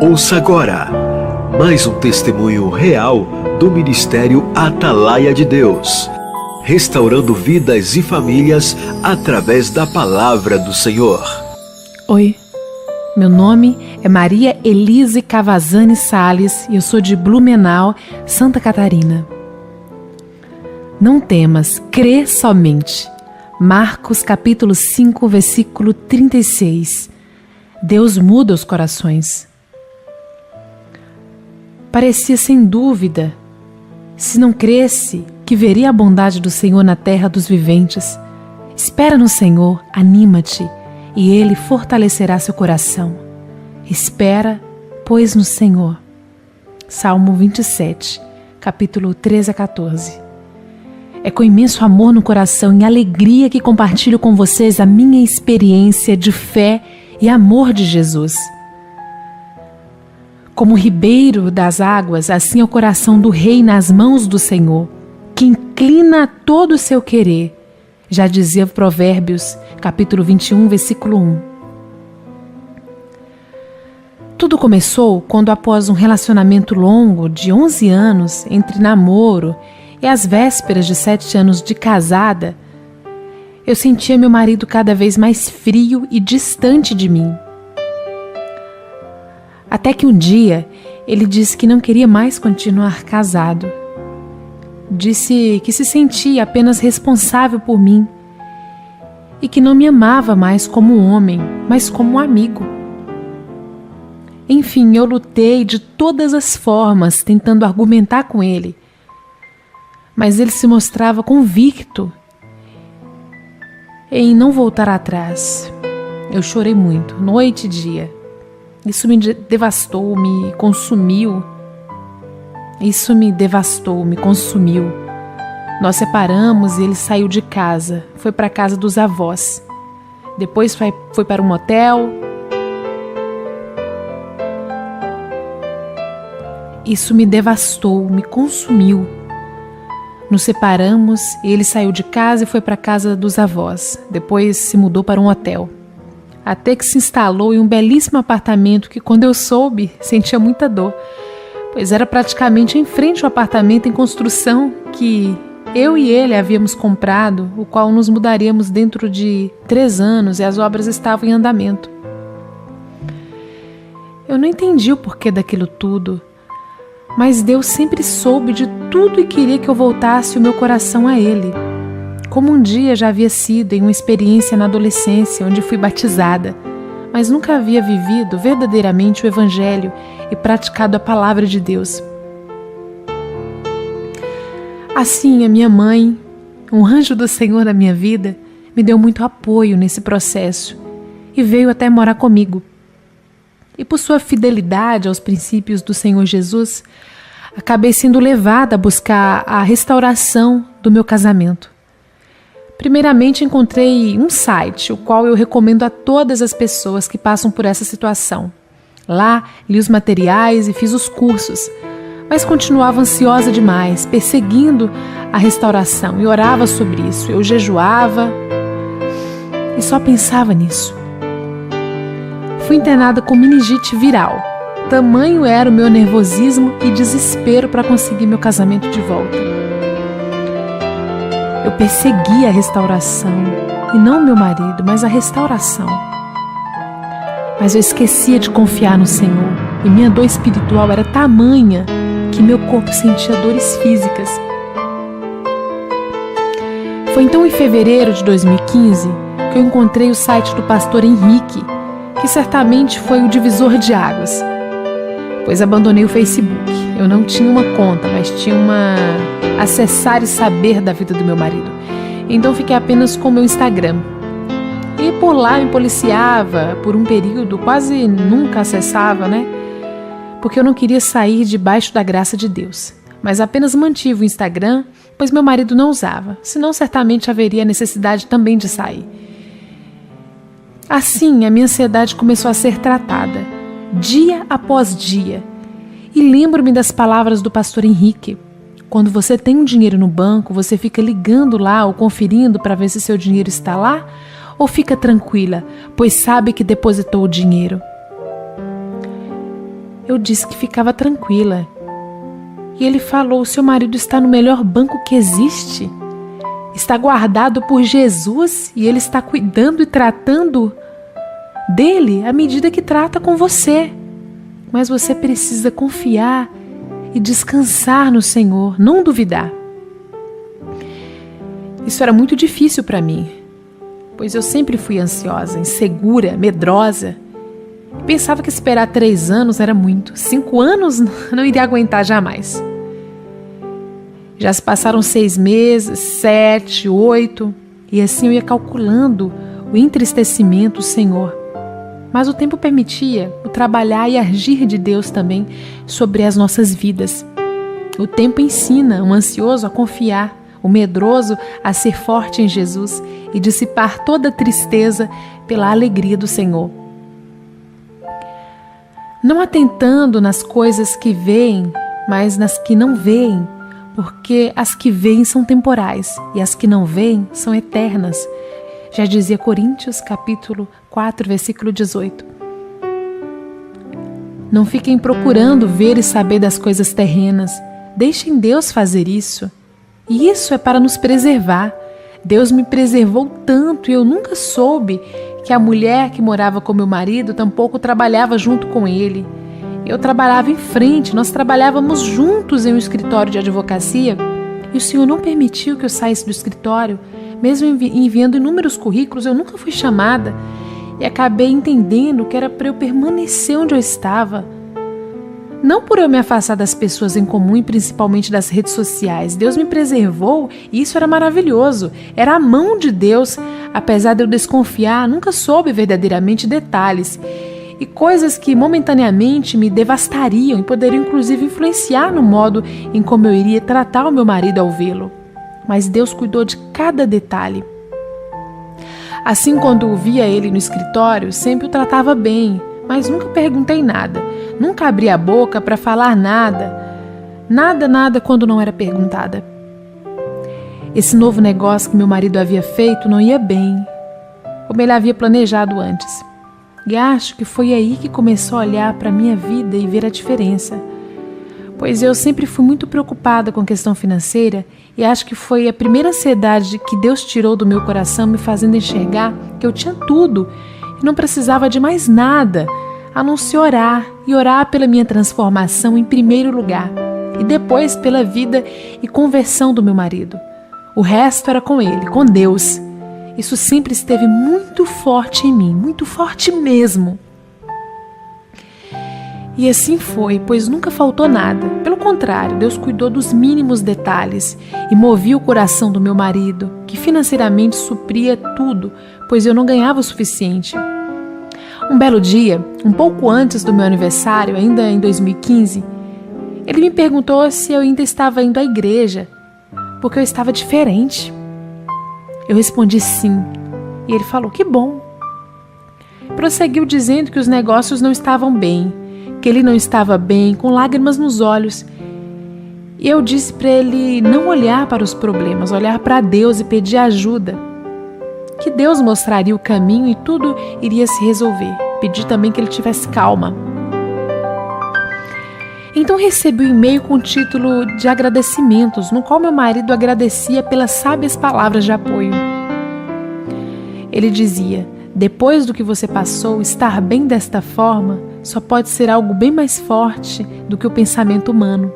Ouça agora mais um testemunho real do Ministério Atalaia de Deus, restaurando vidas e famílias através da palavra do Senhor. Oi, meu nome é Maria Elise Cavazani Salles e eu sou de Blumenau, Santa Catarina. Não temas, crê somente. Marcos capítulo 5, versículo 36. Deus muda os corações. Parecia sem dúvida, se não cresce, que veria a bondade do Senhor na terra dos viventes. Espera no Senhor, anima-te, e Ele fortalecerá seu coração. Espera, pois, no Senhor. Salmo 27, capítulo 13 a 14. É com imenso amor no coração e alegria que compartilho com vocês a minha experiência de fé e amor de Jesus. Como o ribeiro das águas, assim é o coração do rei nas mãos do Senhor, que inclina todo o seu querer. Já dizia Provérbios, capítulo 21, versículo 1. Tudo começou quando, após um relacionamento longo de 11 anos, entre namoro e as vésperas de 7 anos de casada, eu sentia meu marido cada vez mais frio e distante de mim. Até que um dia ele disse que não queria mais continuar casado. Disse que se sentia apenas responsável por mim e que não me amava mais como um homem, mas como um amigo. Enfim, eu lutei de todas as formas tentando argumentar com ele, mas ele se mostrava convicto em não voltar atrás. Eu chorei muito, noite e dia. Isso me devastou, me consumiu. Nós separamos e ele saiu de casa, foi para a casa dos avós. Depois foi para um motel. Isso me devastou, me consumiu. Nos separamos e ele saiu de casa e foi para a casa dos avós. Depois se mudou para um hotel. Até que se instalou em um belíssimo apartamento que, quando eu soube, sentia muita dor, pois era praticamente em frente ao apartamento em construção que eu e ele havíamos comprado, o qual nos mudaríamos dentro de 3 anos e as obras estavam em andamento. Eu não entendi o porquê daquilo tudo, mas Deus sempre soube de tudo e queria que eu voltasse o meu coração a Ele. Como um dia já havia sido em uma experiência na adolescência, onde fui batizada, mas nunca havia vivido verdadeiramente o Evangelho e praticado a palavra de Deus. Assim, a minha mãe, um anjo do Senhor na minha vida, me deu muito apoio nesse processo e veio até morar comigo. E por sua fidelidade aos princípios do Senhor Jesus, acabei sendo levada a buscar a restauração do meu casamento. Primeiramente, encontrei um site, o qual eu recomendo a todas as pessoas que passam por essa situação. Lá, li os materiais e fiz os cursos, mas continuava ansiosa demais, perseguindo a restauração e orava sobre isso. Eu jejuava e só pensava nisso. Fui internada com meningite viral. Tamanho era o meu nervosismo e desespero para conseguir meu casamento de volta. Eu persegui a restauração, e não meu marido, mas a restauração. Mas eu esquecia de confiar no Senhor, e minha dor espiritual era tamanha que meu corpo sentia dores físicas. Foi então em fevereiro de 2015 que eu encontrei o site do pastor Henrique, que certamente foi o divisor de águas, pois abandonei o Facebook. Eu não tinha uma conta, mas tinha uma acessar e saber da vida do meu marido. Então fiquei apenas com o meu Instagram. E por lá me policiava por um período, quase nunca acessava, porque eu não queria sair debaixo da graça de Deus. Mas apenas mantive o Instagram, pois meu marido não usava, senão certamente haveria necessidade também de sair. Assim, a minha ansiedade começou a ser tratada, dia após dia. E lembro-me das palavras do pastor Henrique. Quando você tem um dinheiro no banco, você fica ligando lá ou conferindo para ver se seu dinheiro está lá? Ou fica tranquila, pois sabe que depositou o dinheiro? Eu disse que ficava tranquila. E ele falou: seu marido está no melhor banco que existe. Está guardado por Jesus e ele está cuidando e tratando dele à medida que trata com você. Mas você precisa confiar e descansar no Senhor, não duvidar. Isso era muito difícil para mim, pois eu sempre fui ansiosa, insegura, medrosa. Pensava que esperar 3 anos era muito. 5 anos não iria aguentar jamais. Já se passaram 6 meses, 7, 8, e assim eu ia calculando o entristecimento do Senhor. Mas o tempo permitia o trabalhar e agir de Deus também sobre as nossas vidas. O tempo ensina o ansioso a confiar, o medroso a ser forte em Jesus e dissipar toda a tristeza pela alegria do Senhor. Não atentando nas coisas que veem, mas nas que não veem, porque as que veem são temporais e as que não veem são eternas. Já dizia Coríntios, capítulo 4, versículo 18. Não fiquem procurando ver e saber das coisas terrenas. Deixem Deus fazer isso. E isso é para nos preservar. Deus me preservou tanto e eu nunca soube que a mulher que morava com meu marido tampouco trabalhava junto com ele. Eu trabalhava em frente, nós trabalhávamos juntos em um escritório de advocacia e o Senhor não permitiu que eu saísse do escritório. Mesmo enviando inúmeros currículos, eu nunca fui chamada e acabei entendendo que era para eu permanecer onde eu estava. Não por eu me afastar das pessoas em comum e principalmente das redes sociais. Deus me preservou e isso era maravilhoso. Era a mão de Deus. Apesar de eu desconfiar, nunca soube verdadeiramente detalhes e coisas que momentaneamente me devastariam e poderiam inclusive influenciar no modo em como eu iria tratar o meu marido ao vê-lo. Mas Deus cuidou de cada detalhe. Assim, quando via ele no escritório, sempre o tratava bem, mas nunca perguntei nada. Nunca abri a boca para falar nada. Nada quando não era perguntada. Esse novo negócio que meu marido havia feito não ia bem, como ele havia planejado antes. E acho que foi aí que começou a olhar para a minha vida e ver a diferença. Pois eu sempre fui muito preocupada com a questão financeira e acho que foi a primeira ansiedade que Deus tirou do meu coração, me fazendo enxergar que eu tinha tudo e não precisava de mais nada, a não ser orar e orar pela minha transformação em primeiro lugar e depois pela vida e conversão do meu marido. O resto era com ele, com Deus. Isso sempre esteve muito forte em mim, muito forte mesmo. E assim foi, pois nunca faltou nada. Pelo contrário, Deus cuidou dos mínimos detalhes e movia o coração do meu marido, que financeiramente supria tudo, pois eu não ganhava o suficiente. Um belo dia, um pouco antes do meu aniversário, ainda em 2015, ele me perguntou se eu ainda estava indo à igreja, porque eu estava diferente. Eu respondi sim, e ele falou: que bom. Prosseguiu dizendo que os negócios não estavam bem, que ele não estava bem, com lágrimas nos olhos. E eu disse para ele não olhar para os problemas, olhar para Deus e pedir ajuda. Que Deus mostraria o caminho e tudo iria se resolver. Pedi também que ele tivesse calma. Então recebi um e-mail com o título de agradecimentos, no qual meu marido agradecia pelas sábias palavras de apoio. Ele dizia: depois do que você passou, estar bem desta forma só pode ser algo bem mais forte do que o pensamento humano.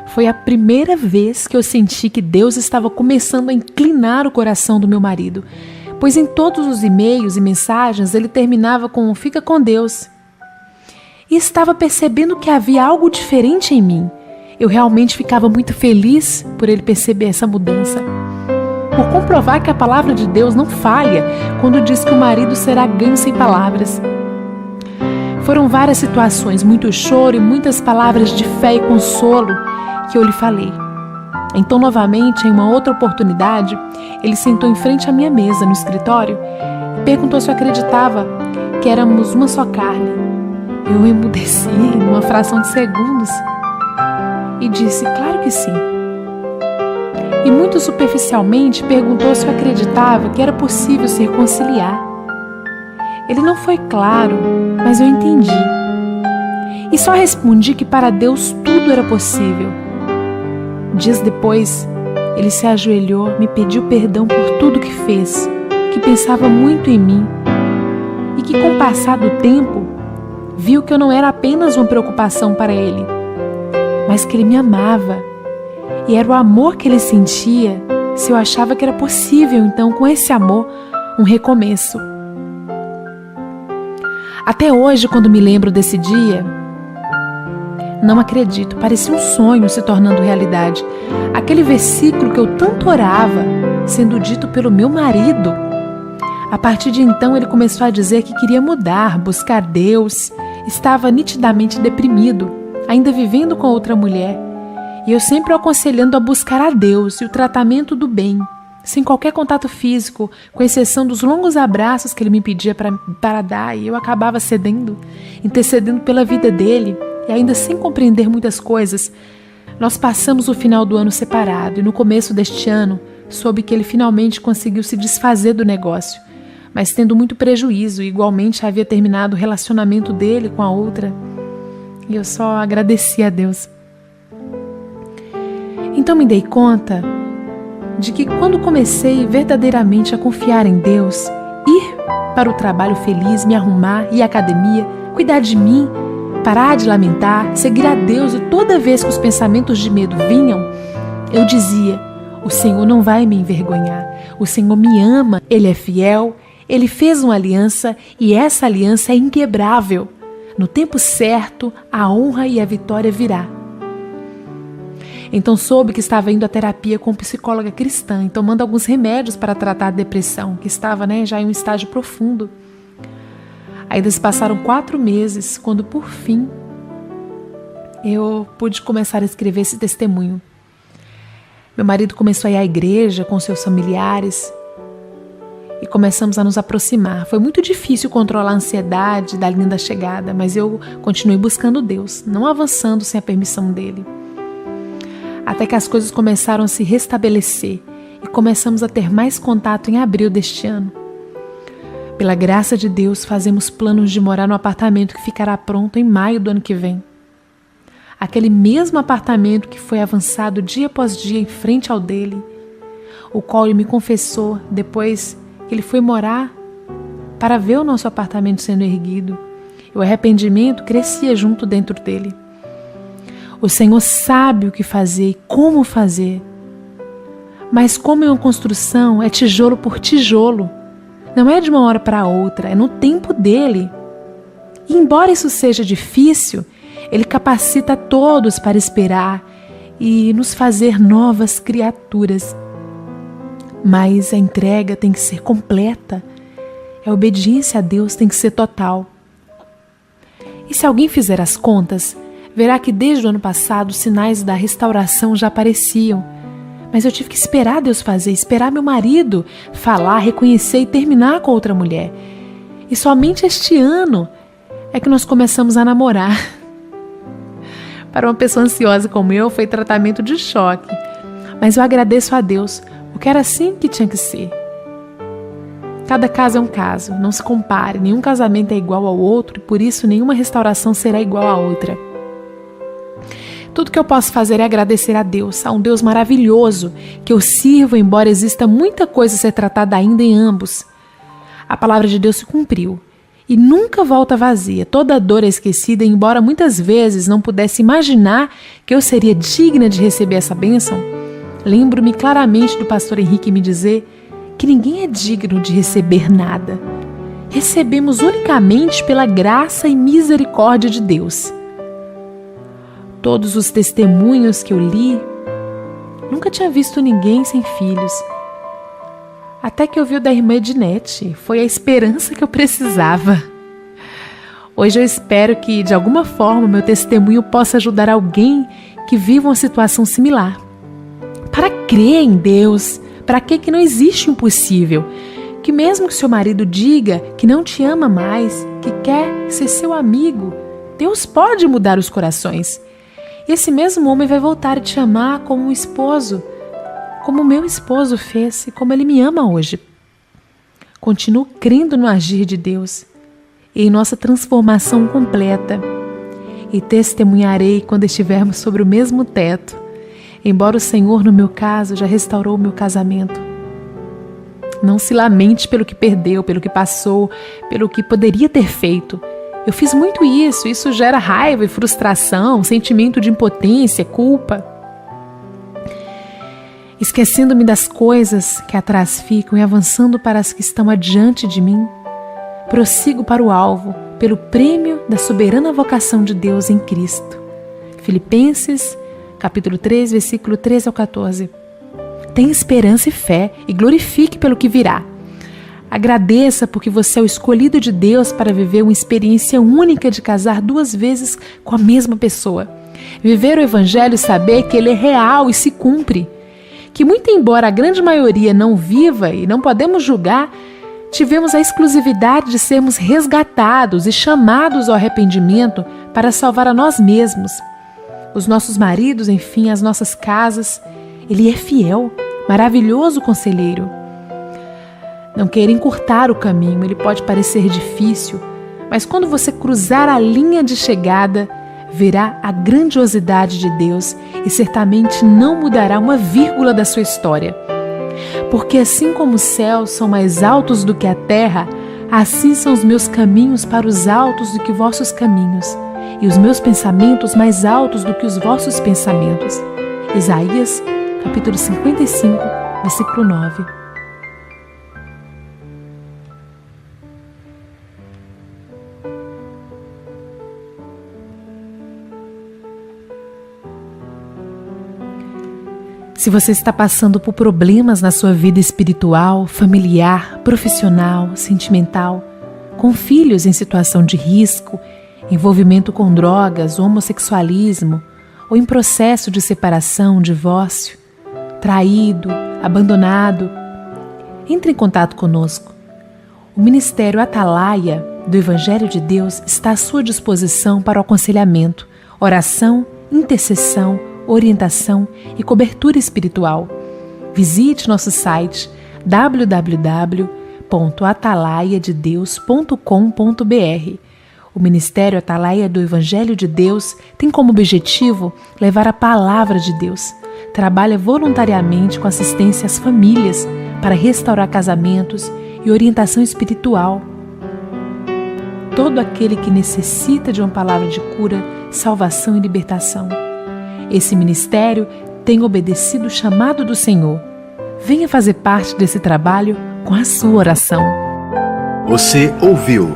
Foi a primeira vez que eu senti que Deus estava começando a inclinar o coração do meu marido, pois em todos os e-mails e mensagens ele terminava com "fica com Deus". E estava percebendo que havia algo diferente em mim. Eu realmente ficava muito feliz por ele perceber essa mudança. Por comprovar que a palavra de Deus não falha quando diz que o marido será ganho sem palavras. Foram várias situações, muito choro e muitas palavras de fé e consolo que eu lhe falei. Então, novamente, em uma outra oportunidade, ele sentou em frente à minha mesa no escritório e perguntou se eu acreditava que éramos uma só carne. Eu emudeci numa fração de segundos e disse: claro que sim. E muito superficialmente perguntou se eu acreditava que era possível se reconciliar. Ele não foi claro, mas eu entendi. e só respondi que para Deus tudo era possível. Dias depois, ele se ajoelhou, me pediu perdão por tudo que fez, que pensava muito em mim e que com o passar do tempo viu que eu não era apenas uma preocupação para ele, mas que ele me amava e era o amor que ele sentia se eu achava que era possível, então, com esse amor, um recomeço. Até hoje, quando me lembro desse dia, não acredito, parecia um sonho se tornando realidade. Aquele versículo que eu tanto orava, sendo dito pelo meu marido. A partir de então, ele começou a dizer que queria mudar, buscar Deus. Estava nitidamente deprimido, ainda vivendo com outra mulher. E eu sempre o aconselhando a buscar a Deus e o tratamento do bem, sem qualquer contato físico, com exceção dos longos abraços que ele me pedia para dar, e eu acabava cedendo, intercedendo pela vida dele, e ainda sem compreender muitas coisas. Nós passamos o final do ano separado, e no começo deste ano, soube que ele finalmente conseguiu se desfazer do negócio, mas tendo muito prejuízo, e igualmente havia terminado o relacionamento dele com a outra, e eu só agradeci a Deus. Então me dei conta de que quando comecei verdadeiramente a confiar em Deus, ir para o trabalho feliz, me arrumar, ir à academia, cuidar de mim, parar de lamentar, seguir a Deus, e toda vez que os pensamentos de medo vinham, eu dizia: o Senhor não vai me envergonhar, o Senhor me ama, Ele é fiel, Ele fez uma aliança e essa aliança é inquebrável. No tempo certo, a honra e a vitória virá. Então soube que estava indo à terapia com psicóloga cristã e tomando alguns remédios para tratar a depressão, que estava já em um estágio profundo. Ainda se passaram 4 meses, quando por fim eu pude começar a escrever esse testemunho. Meu marido começou a ir à igreja com seus familiares e começamos a nos aproximar. Foi muito difícil controlar a ansiedade da linda chegada, mas eu continuei buscando Deus, não avançando sem a permissão dele. Até que as coisas começaram a se restabelecer e começamos a ter mais contato em abril deste ano. Pela graça de Deus, fazemos planos de morar no apartamento que ficará pronto em maio do ano que vem. Aquele mesmo apartamento que foi avançado dia após dia em frente ao dele, o qual ele me confessou depois que ele foi morar para ver o nosso apartamento sendo erguido. E o arrependimento crescia junto dentro dele. O Senhor sabe o que fazer e como fazer. Mas como é uma construção, é tijolo por tijolo. Não é de uma hora para outra, é no tempo dele. E embora isso seja difícil, Ele capacita todos para esperar e nos fazer novas criaturas. Mas a entrega tem que ser completa. A obediência a Deus tem que ser total. E se alguém fizer as contas, verá que desde o ano passado os sinais da restauração já apareciam. Mas eu tive que esperar Deus fazer, esperar meu marido falar, reconhecer e terminar com outra mulher. E somente este ano é que nós começamos a namorar. Para uma pessoa ansiosa como eu, foi tratamento de choque. Mas eu agradeço a Deus, porque era assim que tinha que ser. Cada caso é um caso, não se compare, nenhum casamento é igual ao outro e por isso nenhuma restauração será igual à outra. Tudo que eu posso fazer é agradecer a Deus, a um Deus maravilhoso, que eu sirvo, embora exista muita coisa a ser tratada ainda em ambos. A palavra de Deus se cumpriu e nunca volta vazia. Toda dor é esquecida, embora muitas vezes não pudesse imaginar que eu seria digna de receber essa bênção. Lembro-me claramente do pastor Henrique me dizer que ninguém é digno de receber nada. Recebemos unicamente pela graça e misericórdia de Deus. Todos os testemunhos que eu li, nunca tinha visto ninguém sem filhos. Até que eu vi o da irmã Ednete, foi a esperança que eu precisava. Hoje eu espero que, de alguma forma, meu testemunho possa ajudar alguém que viva uma situação similar. Para crer em Deus, para que não existe impossível, que mesmo que seu marido diga que não te ama mais, que quer ser seu amigo, Deus pode mudar os corações. E esse mesmo homem vai voltar a te amar como um esposo, como meu esposo fez e como ele me ama hoje. Continuo crendo no agir de Deus e em nossa transformação completa. e testemunharei quando estivermos sobre o mesmo teto, embora o Senhor, no meu caso, já restaurou o meu casamento. Não se lamente pelo que perdeu, pelo que passou, pelo que poderia ter feito. Eu fiz muito isso gera raiva e frustração, sentimento de impotência, culpa. Esquecendo-me das coisas que atrás ficam e avançando para as que estão adiante de mim, prossigo para o alvo, pelo prêmio da soberana vocação de Deus em Cristo. Filipenses, capítulo 3, versículo 13 ao 14. Tenha esperança e fé e glorifique pelo que virá. Agradeça porque você é o escolhido de Deus para viver uma experiência única de casar 2 vezes com a mesma pessoa. Viver o Evangelho e saber que ele é real e se cumpre. Que muito embora a grande maioria não viva e não podemos julgar, tivemos a exclusividade de sermos resgatados e chamados ao arrependimento para salvar a nós mesmos, os nossos maridos, enfim, as nossas casas. Ele é fiel, maravilhoso conselheiro. Não queira encurtar o caminho, ele pode parecer difícil, mas quando você cruzar a linha de chegada, verá a grandiosidade de Deus e certamente não mudará uma vírgula da sua história. Porque assim como os céus são mais altos do que a terra, assim são os meus caminhos para os altos do que vossos caminhos, e os meus pensamentos mais altos do que os vossos pensamentos. Isaías, capítulo 55, versículo 9. Se você está passando por problemas na sua vida espiritual, familiar, profissional, sentimental, com filhos em situação de risco, envolvimento com drogas, homossexualismo, ou em processo de separação, divórcio, traído, abandonado, entre em contato conosco. O Ministério Atalaia do Evangelho de Deus está à sua disposição para o aconselhamento, oração, intercessão, orientação e cobertura espiritual. Visite nosso site www.atalaiadedeus.com.br. O Ministério Atalaia do Evangelho de Deus tem como objetivo levar a palavra de Deus. Trabalha voluntariamente com assistência às famílias para restaurar casamentos e orientação espiritual. Todo aquele que necessita de uma palavra de cura, salvação e libertação. Esse ministério tem obedecido o chamado do Senhor. Venha fazer parte desse trabalho com a sua oração. Você ouviu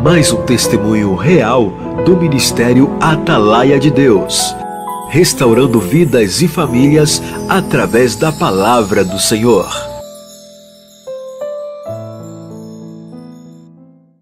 mais um testemunho real do Ministério Atalaia de Deus, restaurando vidas e famílias através da palavra do Senhor.